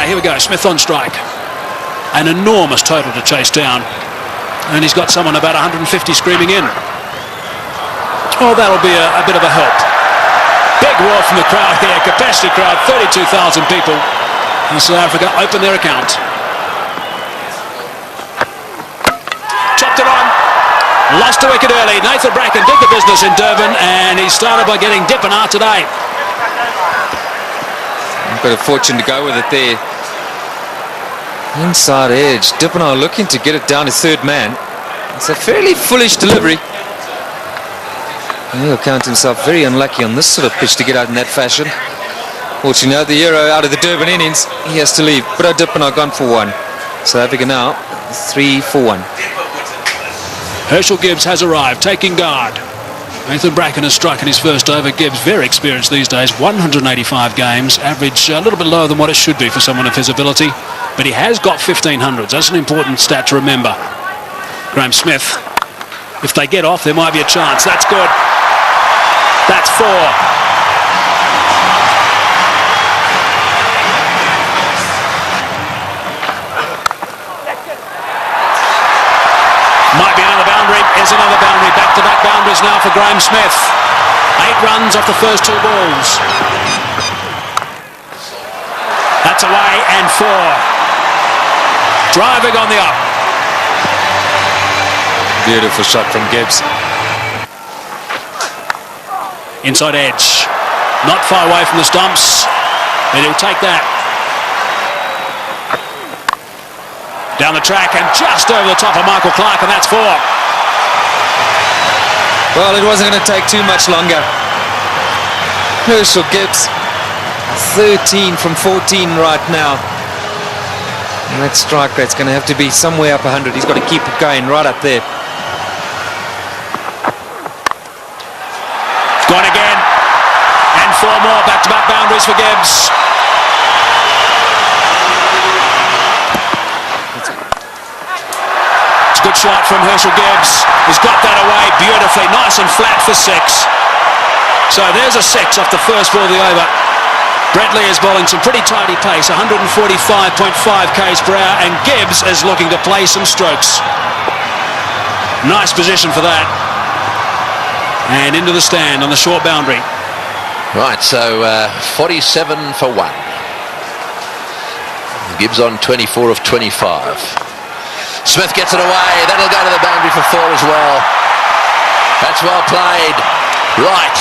Okay, here we go. Smith on strike. An enormous total to chase down. And he's got someone about 150 screaming in. Oh, that'll be a bit of a help. Big roar from the crowd here. Capacity crowd, 32,000 people. And South Africa open their account. Chopped it on. Lost a wicket early. Nathan Bracken did the business in Durban, and he started by getting Dippenaar today. Bit of fortune to go with it there. Inside edge. Dippenaar looking to get it down to third man. It's a fairly foolish delivery. He'll count himself very unlucky on this sort of pitch to get out in that fashion. Fortunately, now the hero out of the Durban innings, he has to leave. But Dippenaar gone for one. South Africa now 3 for 1. Herschel Gibbs has arrived, taking guard. Nathan Bracken has struck in his first over. Gibbs, very experienced these days, 185 games, average a little bit lower than what it should be for someone of his ability, but he has got 1500s. That's an important stat to remember. Graham Smith, if they get off, there might be a chance. That's good. That's 4. Might be another boundary. Is another boundary. Back-to-back boundaries now for Graham Smith. 8 runs off the first 2 balls. That's away and 4. Driving on the up. Beautiful shot from Gibbs. Inside edge. Not far away from the stumps. And he'll take that. Down the track and just over the top of Michael Clark, and that's 4. Well, it wasn't going to take too much longer. Herschel Gibbs, 13 from 14 right now. And that strike rate's going to have to be somewhere up 100. He's got to keep it going right up there. Gone again. And 4 more back-to-back boundaries for Gibbs. Good shot from Herschel Gibbs. He's got that away beautifully, nice and flat for 6. So there's a 6 off the first ball of the over. Brett Lee is bowling some pretty tidy pace, 145.5 k's per hour, and Gibbs is looking to play some strokes. Nice position for that. And into the stand on the short boundary. Right, so 47 for 1. Gibbs on 24 of 25. Smith gets it away. That'll go to the boundary for 4 as well. That's well played. Right.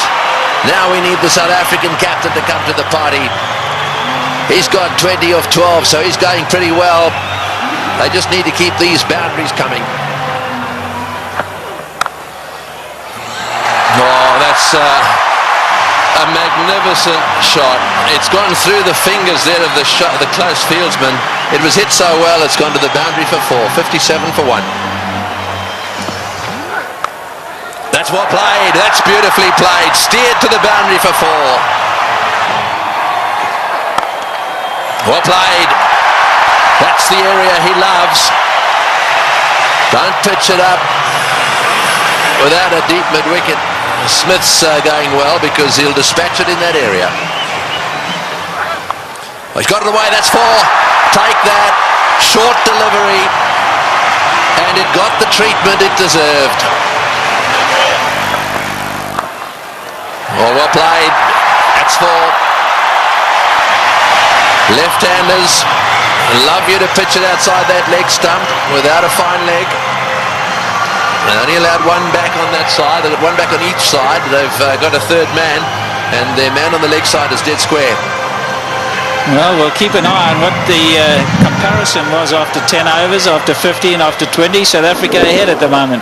Now we need the South African captain to come to the party. He's got 20 of 12, so he's going pretty well. They just need to keep these boundaries coming. Oh, that's a magnificent shot. It's gone through the fingers there of the shot, the close fieldsman. It was hit so well, it's gone to the boundary for 4. 57 for 1. That's well played. That's beautifully played. Steered to the boundary for 4. Well played. That's the area he loves. Don't pitch it up without a deep mid-wicket. Smith's going well because he'll dispatch it in that area. Well, he's got it away. That's 4. Take that. Short delivery. And it got the treatment it deserved. Oh, well played. That's 4. Left-handers love you to pitch it outside that leg stump without a fine leg. They only allowed 1 back on that side. They've got 1 back on each side. They've got a third man, and their man on the leg side is dead square. Well, we'll keep an eye on what the comparison was after 10 overs, after 15, after 20. South Africa ahead at the moment.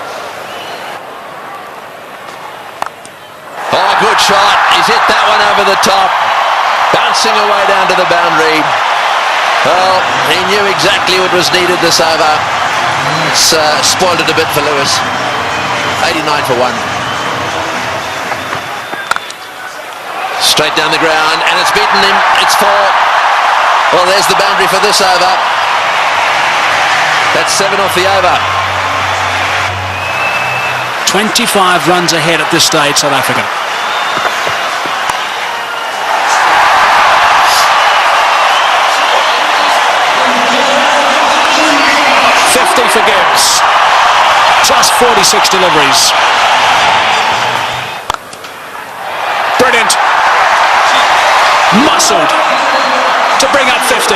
Oh, good shot. He's hit that one over the top. Bouncing away down to the boundary. Well, he knew exactly what was needed this over. It's spoiled it a bit for Lewis. 89 for 1. Straight down the ground, and it's beaten him. It's 4. Well, there's the boundary for this over. That's 7 off the over. 25 runs ahead at this stage, South Africa. pass. Just 46 deliveries. Brilliant. Muscled to bring up 50.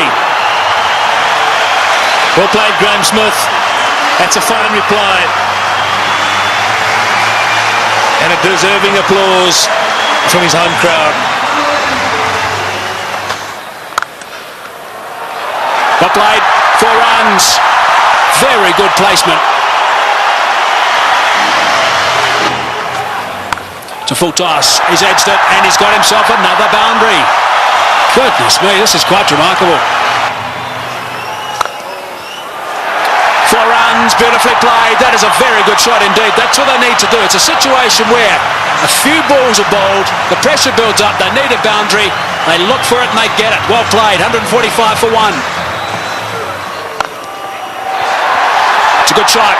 Well played, Graham Smith. That's a fine reply. And a deserving applause from his home crowd. Well played, 4 runs. Very good placement. It's a full toss. He's edged it and he's got himself another boundary. Goodness me, this is quite remarkable. 4 runs, beautifully played. That is a very good shot indeed. That's what they need to do. It's a situation where a few balls are bowled, the pressure builds up, they need a boundary, they look for it and they get it. Well played, 145 for 1. It's a good shot.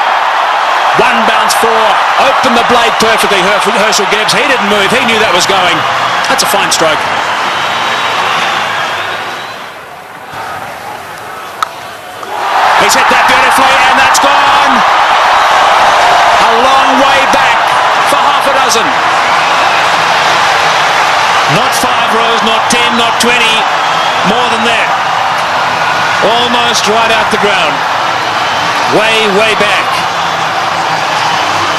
1 bounce 4. Opened the blade perfectly, Herschel Gibbs. He didn't move, he knew that was going. That's a fine stroke. He's hit that beautifully and that's gone. A long way back for half a dozen. Not 5 rows, not 10, not 20. More than that. Almost right out the ground. Way, way back.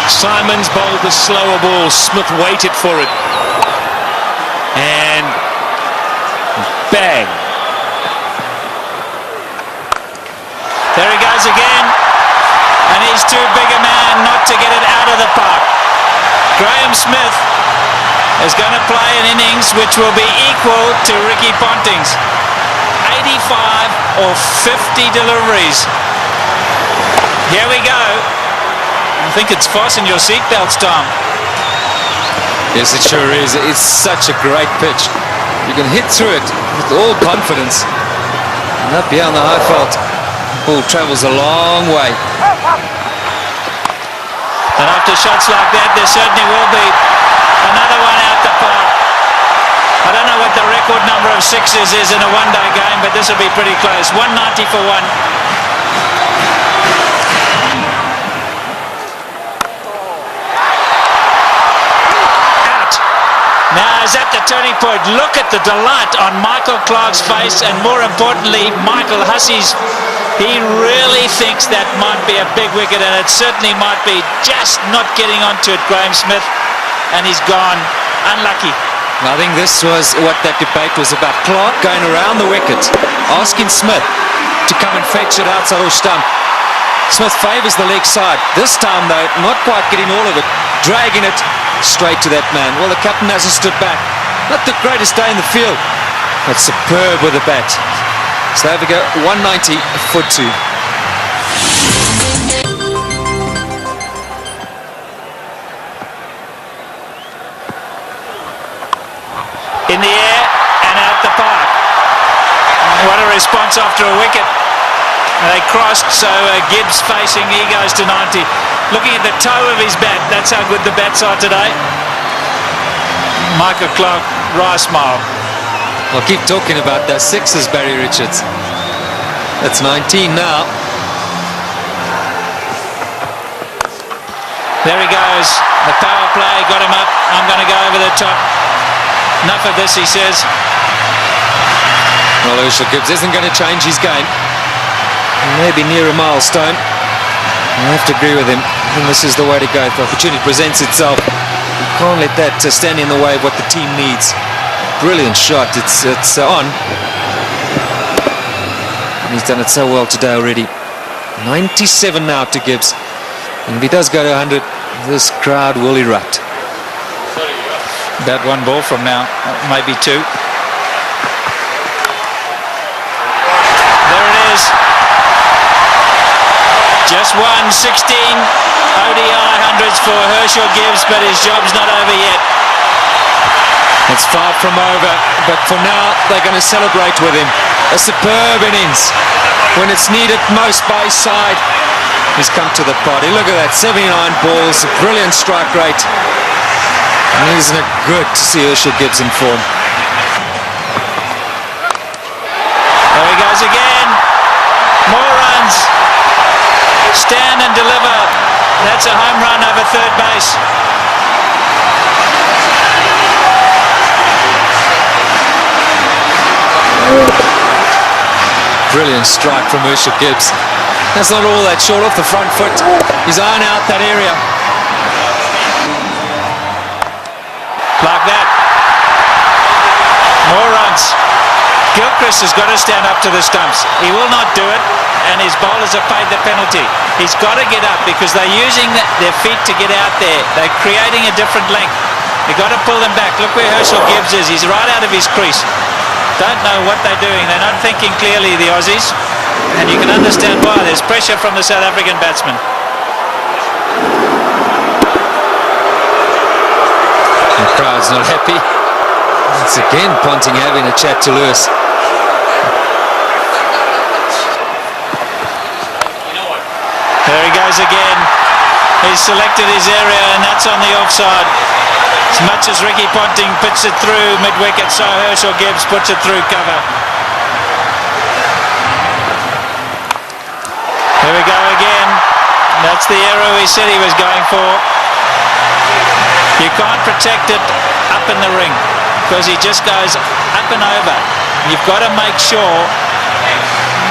Simons bowled the slower ball. Smith waited for it. And bang. There he goes again. And he's too big a man not to get it out of the park. Graham Smith is going to play an innings which will be equal to Ricky Ponting's. 85 or 50 deliveries. Here we go. I think it's fasten your seatbelts, Tom. Yes, it sure is. It's such a great pitch. You can hit through it with all confidence. And up here on the high fault, ball travels a long way. And after shots like that, there certainly will be another one out the park. I don't know what the record number of sixes is in a one-day game, but this will be pretty close. 190 for 1. Now is at the turning point. Look at the delight on Michael Clarke's face, and more importantly, Michael Hussey's. He really thinks that might be a big wicket, and it certainly might be. Just not getting onto it, Graham Smith, and he's gone. Unlucky. I think this was what that debate was about. Clarke going around the wicket, asking Smith to come and fetch it outside or stump. Smith favours the leg side. This time, though, not quite getting all of it, dragging it straight to that man. Well, the captain hasn't stood back. Not the greatest day in the field, but superb with the bat. So there we go, 190 for 2. In the air and out the park. What a response after a wicket. They crossed, so Gibbs facing, he goes to 90. Looking at the toe of his bat, that's how good the bats are today. Michael Clarke, wry smile. I'll keep talking about those sixes, Barry Richards. That's 19 now. There he goes. The power play got him up. I'm going to go over the top. Enough of this, he says. Well, Herschel Gibbs isn't going to change his game. Maybe near a milestone. I have to agree with him. I think this is the way to go. If the opportunity presents itself, you can't let that stand in the way of what the team needs. Brilliant shot. It's on. And he's done it so well today already. 97 now to Gibbs. And if he does go to 100, this crowd will erupt. About 1 ball from now, maybe 2. There it is. Just 16 ODI hundreds for Herschel Gibbs, but his job's not over yet. It's far from over, but for now they're going to celebrate with him. A superb innings. When it's needed most by his side, he's come to the party. Look at that, 79 balls, a brilliant strike rate. And isn't it good to see Herschel Gibbs in form? There he goes again. More runs. Stand and It's a home run over third base. Brilliant strike from Herschel Gibbs. That's not all that short off the front foot. He's eyeing out that area. Like that. More runs. Gilchrist has got to stand up to the stumps. He will not do it, and his bowlers have paid the penalty. He's got to get up because they're using their feet to get out there. They're creating a different length. You've got to pull them back. Look where Herschel Gibbs is. He's right out of his crease. Don't know what they're doing. They're not thinking clearly, the Aussies, and you can understand why. There's pressure from the South African batsman. The crowd's not happy. Once again, Ponting having a chat to Lewis. There he goes again. He's selected his area, and that's on the offside. As much as Ricky Ponting puts it through mid-wicket, so Herschel Gibbs puts it through cover. Here we go again. That's the arrow he said he was going for. You can't protect it up in the ring because he just goes up and over. You've got to make sure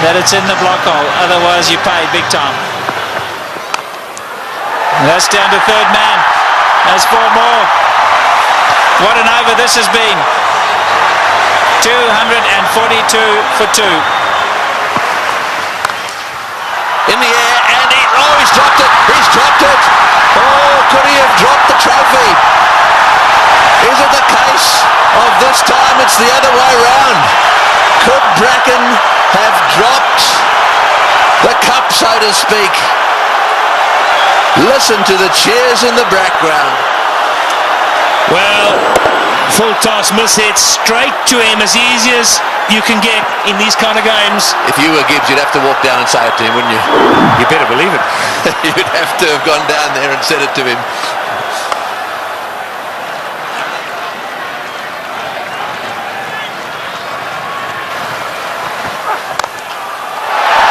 that it's in the block hole, otherwise you pay big time. And that's down to third man. There's 4 more. What an over this has been. 242 for 2. In the air, and he's dropped it. He's dropped it. Oh, could he have dropped the trophy? Is it the case of this time it's the other way round? Could Bracken have dropped the cup, so to speak? Listen to the cheers in the background. Well, full toss miss hit straight to him, as easy as you can get in these kind of games. If you were Gibbs, you'd have to walk down and say it to him, wouldn't you? You better believe it. You'd have to have gone down there and said it to him.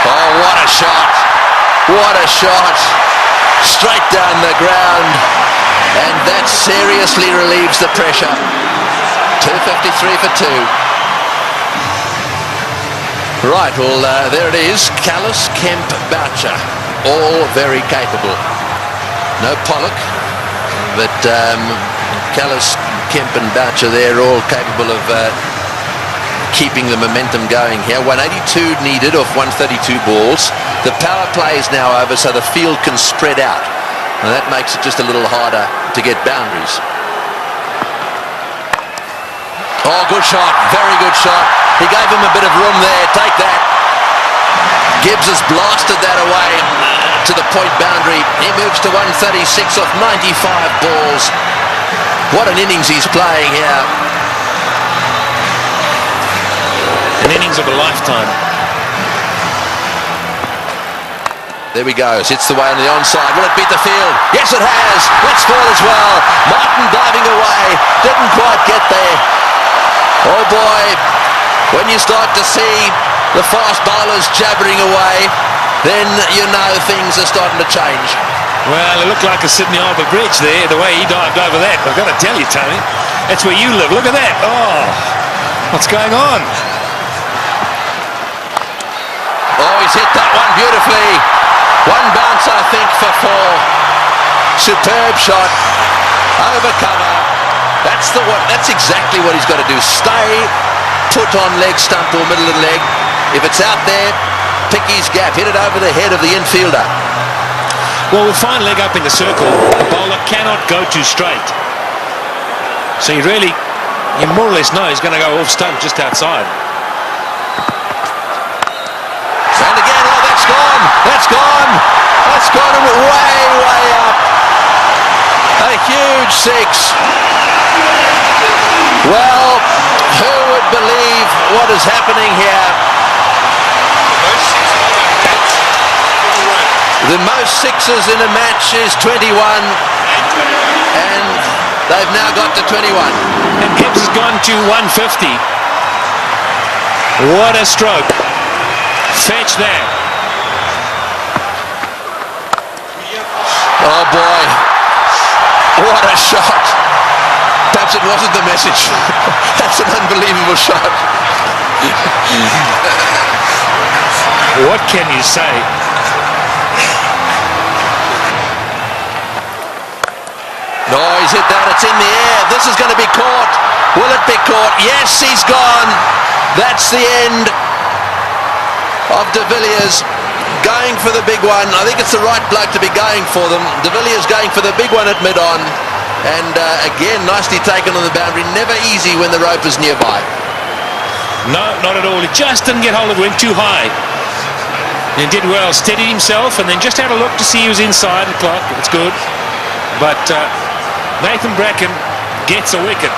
Oh, what a shot. What a shot. Straight down the ground. And that seriously relieves the pressure. 253 for 2. Right, well, there it is. Kallis, Kemp, Boucher, all very capable. No Pollock, but Kallis, Kemp and Boucher, they're all capable of keeping the momentum going here. 182 needed off 132 balls. The power play is now over, so the field can spread out. And that makes it just a little harder to get boundaries. Oh, good shot. Very good shot. He gave him a bit of room there. Take that. Gibbs has blasted that away to the point boundary. He moves to 136 off 95 balls. What an innings he's playing here. An innings of a lifetime. There we go. Hits the way on the onside. Will it beat the field? Yes, it has. Let's fall as well. Martin diving away. Didn't quite get there. Oh boy. When you start to see the fast bowlers jabbering away, then you know things are starting to change. Well, it looked like a Sydney Harbour Bridge there, the way he dived over that. I've got to tell you, Tony, that's where you live. Look at that. Oh, what's going on? Oh, he's hit that one beautifully. One bounce, I think, for 4. Superb shot. Over cover. That's exactly what he's got to do. Stay put on leg stump or middle of the leg. If it's out there, pick his gap. Hit it over the head of the infielder. Well, with fine leg up in the circle, the bowler cannot go too straight. So you more or less know he's going to go off stump just outside. And again, oh, that's gone. That's gone. That's gone way, way up. A huge 6. Well, who would believe what is happening here? The most 6s in a match is 21, and they've now got to 21. And Gibbs has gone to 150. What a stroke. Fetch that. Oh boy, what a shot. Perhaps it wasn't the message. That's an unbelievable shot. What can you say? No, he's hit that. It's in the air. This is going to be caught. Will it be caught? Yes, he's gone. That's the end of De Villiers going for the big one. I think it's the right bloke to be going for them. De Villiers going for the big one at mid-on. And again, nicely taken on the boundary. Never easy when the rope is nearby. No, not at all. He just didn't get hold of it. Went too high. And did well. Steadied himself and then just had a look to see he was inside the clock. It's good. But Nathan Bracken gets a wicket.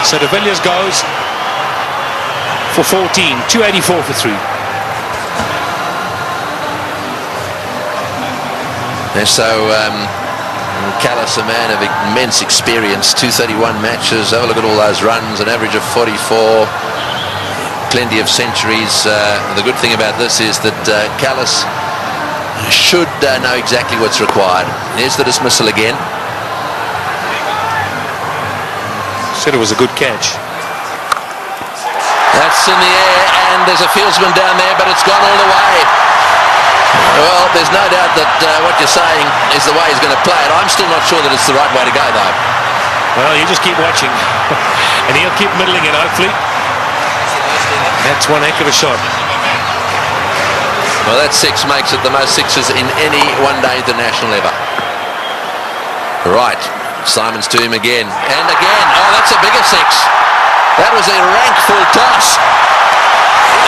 So De Villiers goes for 14. 284 for 3. And so Callis, a man of immense experience, 231 matches. Have a look at all those runs, an average of 44. Plenty of centuries. The good thing about this is that Callis should know exactly what's required. Here's the dismissal again. Said it was a good catch. That's in the air, and there's a fieldsman down there, but it's gone all the way. Well, there's no doubt that what you're saying is the way he's going to play it. I'm still not sure that it's the right way to go, though. Well, you just keep watching. And he'll keep middling it, hopefully. That's one heck of a shot. Well, that six makes it the most sixes in any one-day international ever. Right, Simons to him again. And again. Oh, that's a bigger six. That was a rank full toss.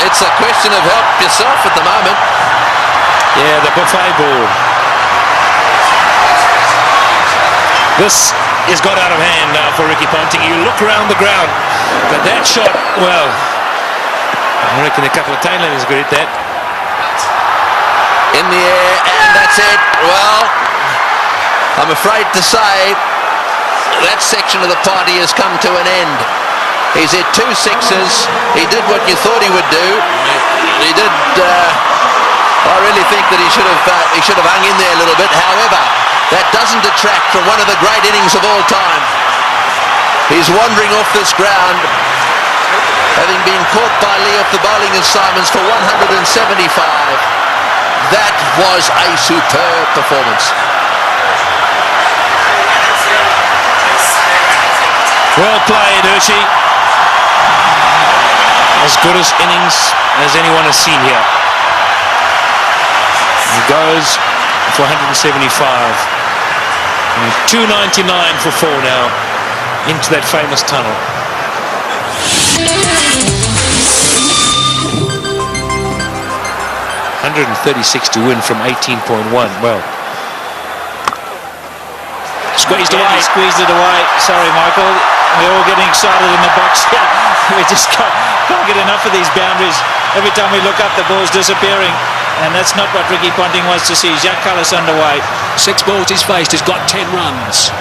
It's a question of help yourself at the moment. Yeah, the buffet ball. This has got out of hand now for Ricky Ponting. You look around the ground, but that shot, well, I reckon a couple of tailenders could hit that. In the air, and that's it. Well, I'm afraid to say that section of the party has come to an end. He's hit 2 sixes. He did what you thought he would do. He did. I really think that he should have hung in there a little bit. However, that doesn't detract from one of the great innings of all time. He's wandering off this ground, having been caught by Lee off the bowling of Simons for 175. That was a superb performance. Well played, Hershey. As good as innings as anyone has seen here. He goes for 175. And 299 for 4 now into that famous tunnel. $136 to win from 18.1. Well, Squeezed away. He squeezed it away. Sorry, Michael. We're all getting excited in the box here. We just can't get enough of these boundaries. Every time we look up, the ball's disappearing. And that's not what Ricky Ponting wants to see. Jacques Kallis underway. 6 balls he's faced. He's got 10 runs.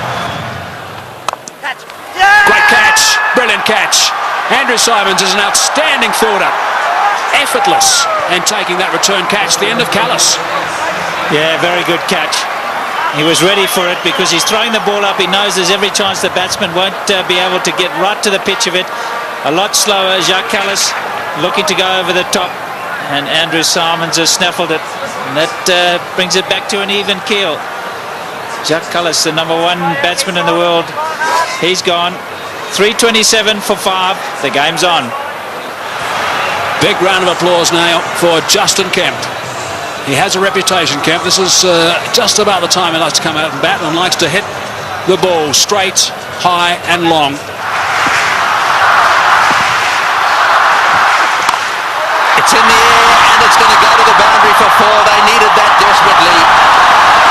Great catch. Brilliant catch. Andrew Simons is an outstanding fielder. Effortless. And taking that return catch. The end of Kallis. Yeah, very good catch. He was ready for it because he's throwing the ball up. He knows there's every chance the batsman won't be able to get right to the pitch of it. A lot slower. Jacques Kallis looking to go over the top. And Andrew Simons has snaffled it. And that brings it back to an even keel. Jacques Kallis, the number 1 batsman in the world. He's gone. 327 for 5. The game's on. Big round of applause now for Justin Kemp. He has a reputation, Kemp. This is just about the time he likes to come out and bat and likes to hit the ball straight, high and long. It's in the air and it's going to go to the boundary for 4. They needed that desperately.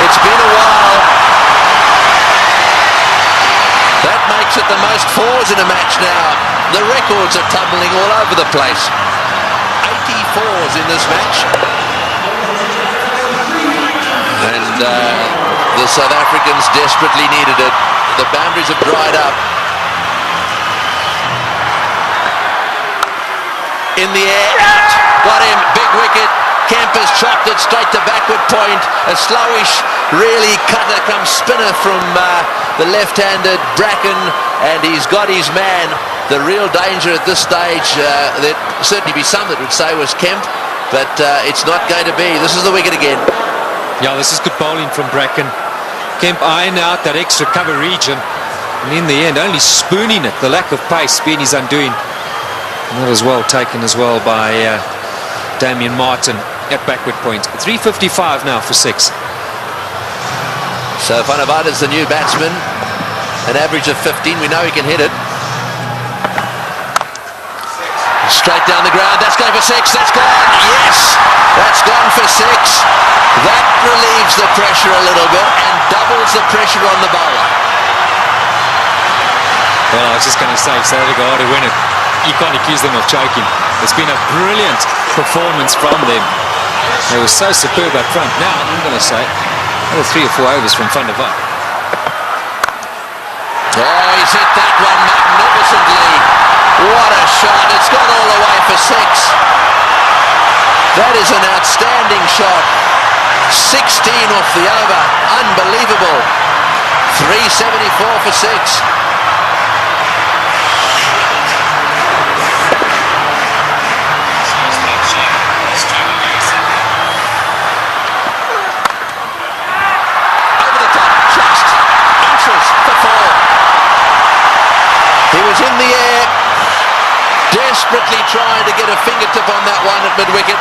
It's been a while. That makes it the most 4s in a match now. The records are tumbling all over the place. 84s in this match. And the South Africans desperately needed it. The boundaries have dried up. In the air, out. Got him. Big wicket. Kemp has chopped it straight to backward point. A slowish, really cutter come spinner from the left-handed Bracken, and he's got his man. The real danger at this stage, there'd certainly be some that would say was Kemp, but it's not going to be. This is the wicket again. Yeah, this is good bowling from Bracken. Kemp eyeing out that extra cover region, and in the end only spooning it. The lack of pace being his undoing. And that was well taken as well by Damien Martin at backward point. 3:55 now for 6. So Van der Vaart is the new batsman, an average of 15. We know he can hit it. Straight down the ground, that's going for 6, that's gone, yes, that's gone for 6. That relieves the pressure a little bit and doubles the pressure on the bowler. Well, I was just going to say, South Africa ought to win it. You can't accuse them of choking. It's been a brilliant performance from them. They were so superb up front. Now, I'm going to say, another 3 or 4 overs from Van der Vaart. Oh, he's hit that one magnificently. What a shot. It's gone all the way for 6. That is an outstanding shot. 16 off the over. Unbelievable. 374 for 6. Over the top. Just inches for 4. He was in the air, desperately trying to get a fingertip on that one at mid-wicket.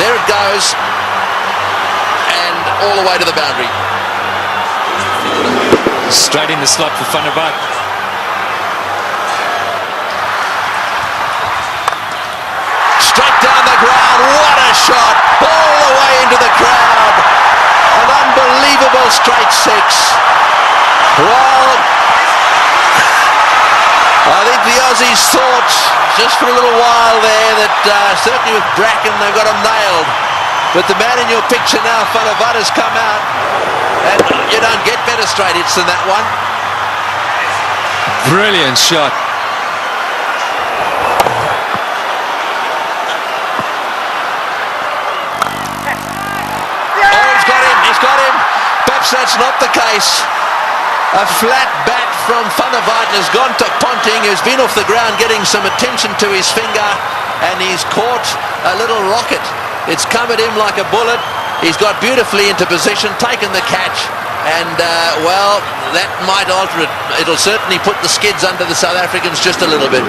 There it goes, and all the way to the boundary. Straight in the slot for Van der Vaart. Straight down the ground, what a shot, all the way into the crowd. An unbelievable straight 6. Well, I think the Aussies thought just for a little while there that certainly with Bracken they've got him nailed. But the man in your picture now, Van der Vaart, has come out, and you don't get better straight hits than that one. Brilliant shot. Oh, he's got him. Perhaps that's not the case. A flat bat from Van der Vaart has gone to Ponting, who's been off the ground getting some attention to his finger, and he's caught a little rocket. It's come at him like a bullet. He's got beautifully into position, taken the catch, and well, that might alter it. It'll certainly put the skids under the South Africans just a little bit.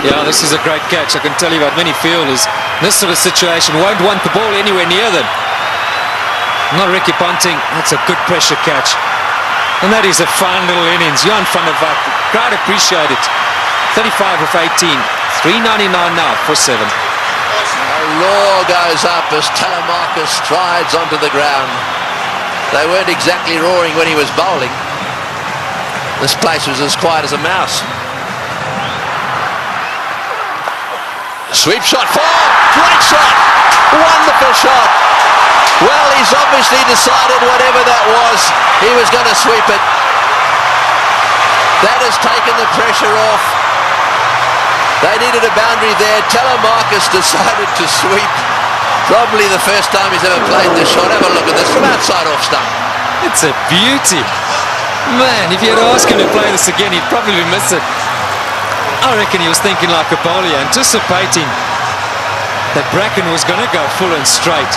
Yeah, this is a great catch. I can tell you about many fielders in this sort of situation won't want the ball anywhere near them. Not Ricky Ponting. That's a good pressure catch. And that is a fine little innings. Johan van der Vaart, crowd appreciate it. 35 of 18. 399 now for 7. A roar goes up as Telemarcus strides onto the ground. They weren't exactly roaring when he was bowling. This place was as quiet as a mouse. Sweep shot, 4, great shot, wonderful shot. Well, he's obviously decided whatever that was, he was going to sweep it. That has taken the pressure off. They needed a boundary there. Telemarcus decided to sweep. Probably the first time he's ever played this shot. Have a look at this from outside off stump. It's a beauty. Man, if you had asked him to play this again, he'd probably miss it. I reckon he was thinking like a bowler, anticipating that Bracken was going to go full and straight.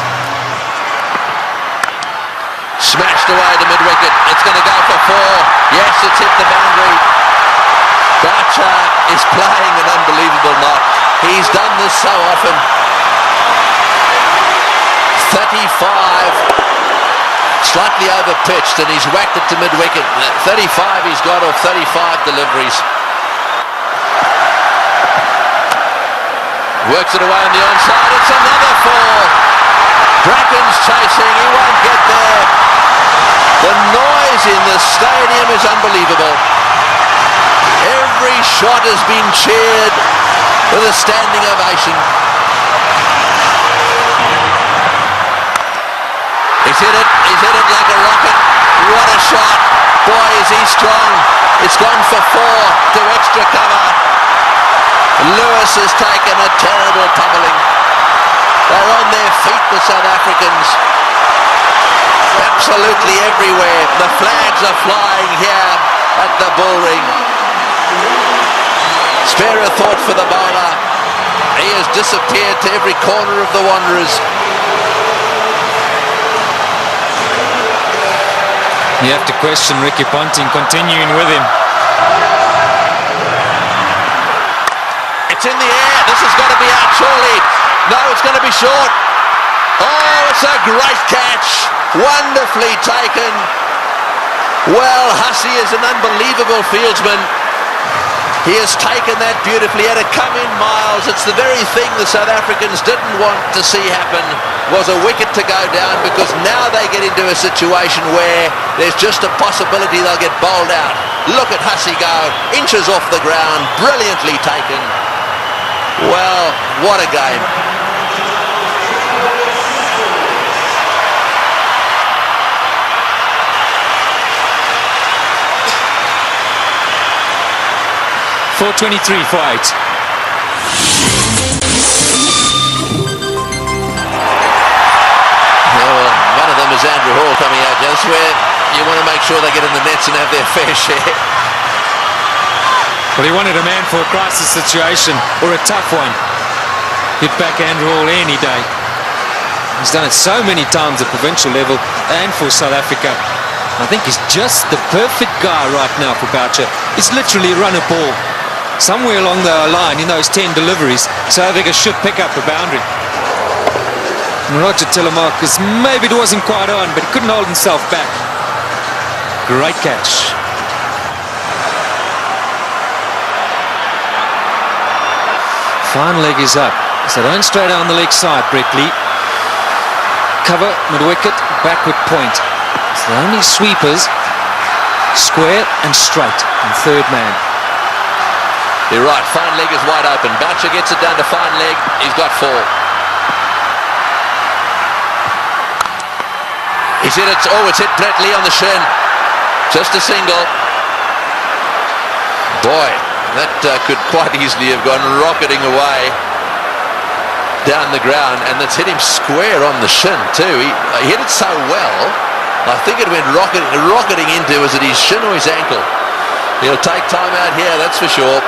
Smashed away to mid-wicket. It's going to go for 4. Yes, it's hit the boundary. Boucher is playing an unbelievable knock. He's done this so often. 35. Slightly over-pitched, and he's whacked it to mid-wicket. 35 he's got off 35 deliveries. Works it away on the onside. It's another 4. Bracken's chasing. He won't get there. The noise in the stadium is unbelievable. Every shot has been cheered with a standing ovation. He's hit it like a rocket. What a shot. Boy, is he strong. It's gone for 4 to extra cover. Lewis has taken a terrible pummeling. They're on their feet, the South Africans. Absolutely everywhere. The flags are flying here at the bullring. Spare a thought for the bowler. He has disappeared to every corner of the Wanderers. You have to question Ricky Ponting continuing with him. It's in the air. This has got to be out surely. No, it's going to be short. Oh, it's a great catch. Wonderfully taken. Well, Hussey is an unbelievable fieldsman. He has taken that beautifully. He had to come in miles. It's the very thing the South Africans didn't want to see happen, was a wicket to go down, because now they get into a situation where there's just a possibility they'll get bowled out. Look at Hussey go, inches off the ground, brilliantly taken. Well, what a game. .423 for 8. One of them is Andrew Hall coming out. That's where you want to make sure they get in the nets and have their fair share. Well, he wanted a man for a crisis situation, or a tough one. Hit back Andrew Hall any day. He's done it so many times at provincial level and for South Africa. I think he's just the perfect guy right now for Boucher. He's literally run a ball somewhere along the line in those 10 deliveries. South Africa should pick up the boundary. And Roger Telemarcus, maybe it wasn't quite on, but he couldn't hold himself back. Great catch. Fine leg is up. So don't stray down the leg side, Brett Lee. Cover, mid-wicket, backward point. It's the only sweepers, square and straight, and third man. You're right, fine leg is wide open. Boucher gets it down to fine leg. He's got 4. He's hit it. Oh, it's hit Brett Lee on the shin. Just a single. Boy, that could quite easily have gone rocketing away down the ground, and that's hit him square on the shin too. He hit it so well, I think it went rocketing into, was it his shin or his ankle? He'll take time out here, that's for sure.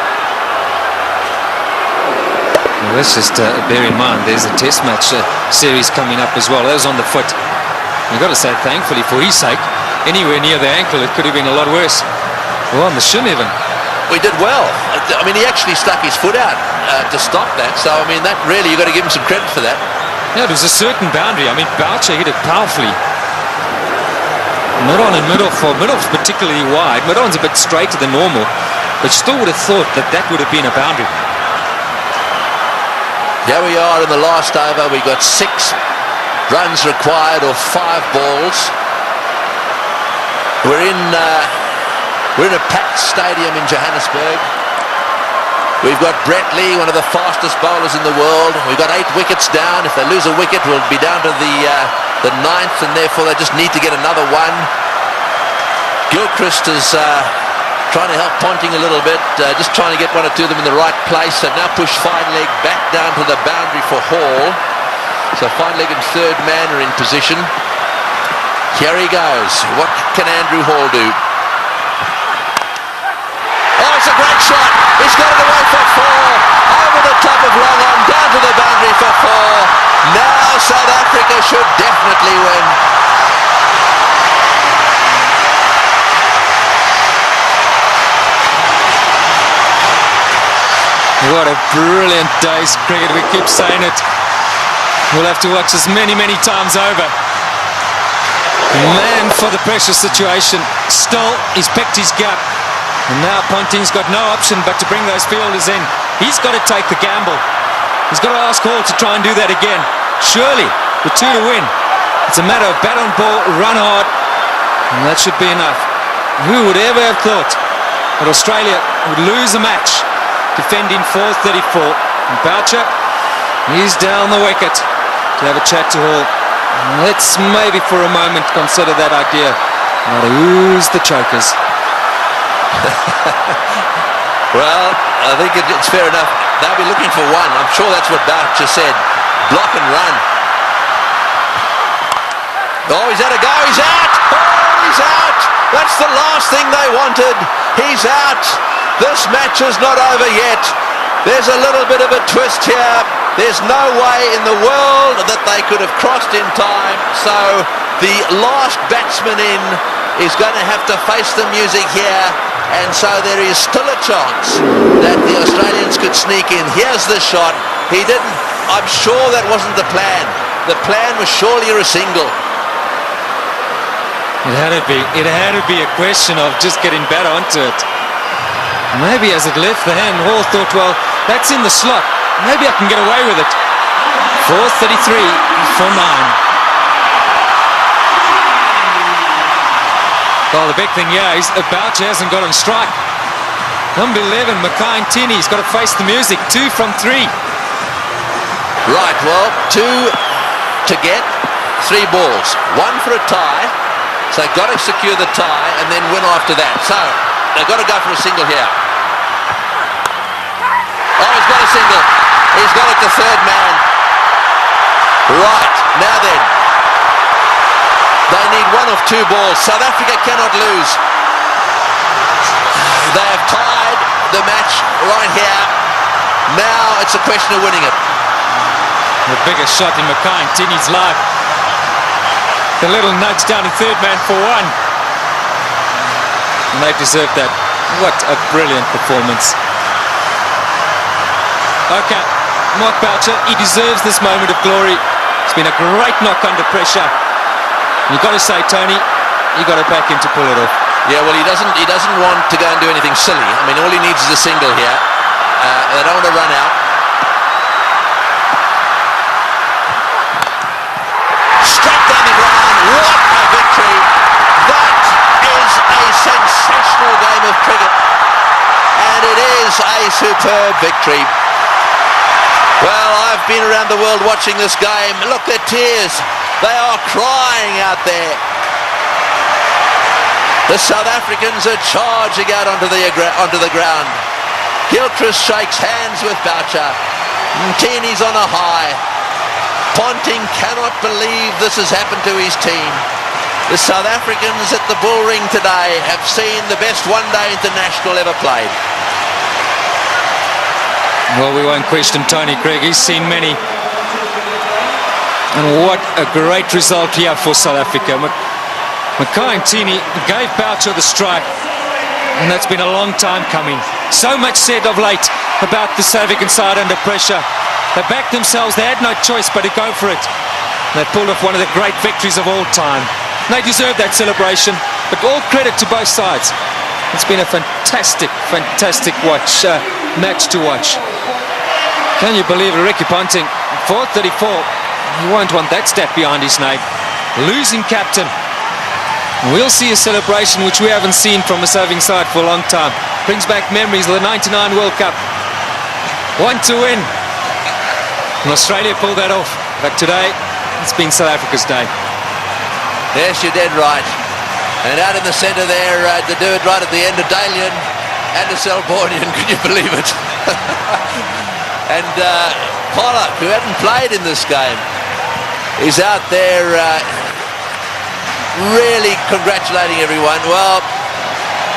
Well, let's just bear in mind there's a test match series coming up as well. That was on the foot. You've got to say thankfully for his sake, anywhere near the ankle it could have been a lot worse. Well, on the shin even. We did well. I mean, he actually stuck his foot out to stop that. So, I mean, that really, you've got to give him some credit for that. Yeah, it was a certain boundary. I mean, Boucher hit it powerfully. Mid-on and mid-off, mid-off's particularly wide. Mid-on's a bit straighter than normal, but still would have thought that that would have been a boundary. Here we are in the last over. We got 6 runs required, or 5 balls. We're in a packed stadium in Johannesburg. We've got Brett Lee, one of the fastest bowlers in the world. We've got 8 wickets down. If they lose a wicket, we'll be down to the 9th, and therefore they just need to get another one. Gilchrist is trying to help Ponting a little bit, just trying to get 1 or 2 of them in the right place. They've now pushed fine leg back down to the boundary for Hall. So fine leg and third man are in position. Here he goes. What can Andrew Hall do? Oh, it's a great shot. He's got it away for 4. Over the top of long on, down to the boundary for 4. Now South Africa should definitely win. What a brilliant day's cricket. We keep saying it. We'll have to watch this many, many times over. Man for the pressure situation. Still, he's picked his gap. And now Ponting's got no option but to bring those fielders in. He's got to take the gamble. He's got to ask Hall to try and do that again. Surely, with 2 to win, it's a matter of bat on ball, run hard, and that should be enough. Who would ever have thought that Australia would lose a match defending 434? And Boucher, he's down the wicket to have a chat to Hall. Let's maybe for a moment consider that idea. Now who's the chokers? Well, I think it's fair enough. They'll be looking for one. I'm sure that's what Boucher said. Block and run. Oh, he's had a go. He's out. Oh, he's out. That's the last thing they wanted. He's out. This match is not over yet. There's a little bit of a twist here. There's no way in the world that they could have crossed in time. So the last batsman in is going to have to face the music here. And so there is still a chance that the Australians could sneak in. Here's the shot. He didn't. I'm sure that wasn't the plan. The plan was surely a single. It had to be. It had to be a question of just getting better onto it. Maybe as it left the hand, Hall thought, well, that's in the slot. Maybe I can get away with it. 4:33 for 9. Well, the big thing here is Boucher hasn't got on strike. Number 11, Mackay Ntini's got to face the music. 2 from 3. Right, well, 2 to get, 3 balls. 1 for a tie. So they've got to secure the tie and then win after that. So they've got to go for a single here. Oh, he's got a single. He's got it to third man. Right, now then. They need 1 of 2 balls. South Africa cannot lose. They have tied the match right here. Now it's a question of winning it. The biggest shot in Mackay Ntini's life. The little nudge down to third man for 1. And they deserve that. What a brilliant performance. Okay, Mark Boucher, he deserves this moment of glory. It's been a great knock under pressure. You've got to say, Tony, you've got to back him to pull it off. Yeah, well, he doesn't want to go and do anything silly. I mean, all he needs is a single here. They don't want to run out. Straight down the ground. What a victory. That is a sensational game of cricket. And it is a superb victory. Well, I've been around the world watching this game. Look, their tears. They are crying out there. The South Africans are charging out onto the ground. Gilchrist shakes hands with Boucher. Ntini's on a high. Ponting cannot believe this has happened to his team. The South Africans at the Bull Ring today have seen the best one-day international ever played. Well, we won't question Tony Craig. He's seen many. And what a great result here for South Africa. Mackay Ntini gave Boucher the strike, and that's been a long time coming. So much said of late about the South African side under pressure. They backed themselves, they had no choice but to go for it. They pulled off one of the great victories of all time. They deserve that celebration, but all credit to both sides. It's been a fantastic, fantastic match to watch. Can you believe it, Ricky Ponting, 434. You won't want that stat behind his name. Losing captain. We'll see a celebration which we haven't seen from a serving side for a long time. Brings back memories of the 99 World Cup. 1 to win. And Australia pulled that off. But today, it's been South Africa's day. Yes, you're dead right. And out in the centre there, to do it right at the end of Dalian and a Selbornian, can you believe it? And Pollock, who hadn't played in this game, is out there really congratulating everyone. Well,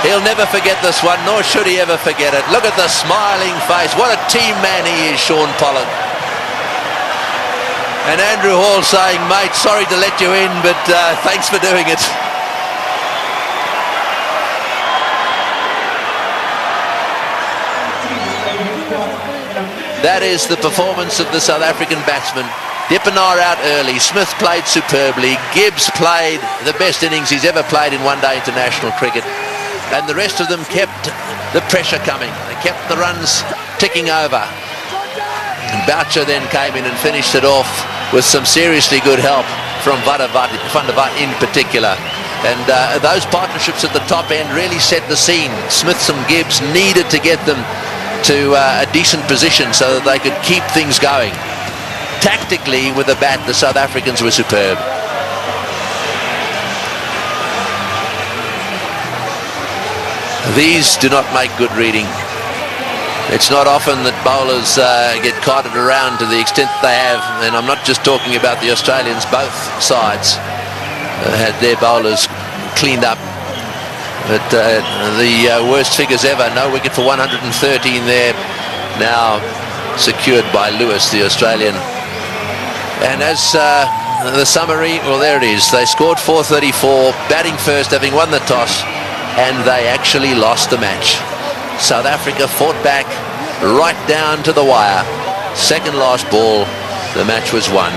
he'll never forget this one, nor should he ever forget it. Look at the smiling face. What a team man he is, Shaun Pollock. And Andrew Hall saying, mate, sorry to let you in, but thanks for doing it. That is the performance of the South African batsmen. Dippenaar out early. Smith played superbly. Gibbs played the best innings he's ever played in one-day international cricket. And the rest of them kept the pressure coming. They kept the runs ticking over. And Boucher then came in and finished it off with some seriously good help from Van der Vaart in particular. And those partnerships at the top end really set the scene. Smiths and Gibbs needed to get them to a decent position so that they could keep things going. Tactically, with the bat, the South Africans were superb. These do not make good reading. It's not often that bowlers get carted around to the extent they have, and I'm not just talking about the Australians. Both sides had their bowlers cleaned up. But the worst figures ever. No wicket for 113 there. Now secured by Lewis, the Australian. And as the summary, well, there it is. They scored 434, batting first, having won the toss, and they actually lost the match. South Africa fought back right down to the wire. Second last ball, the match was won.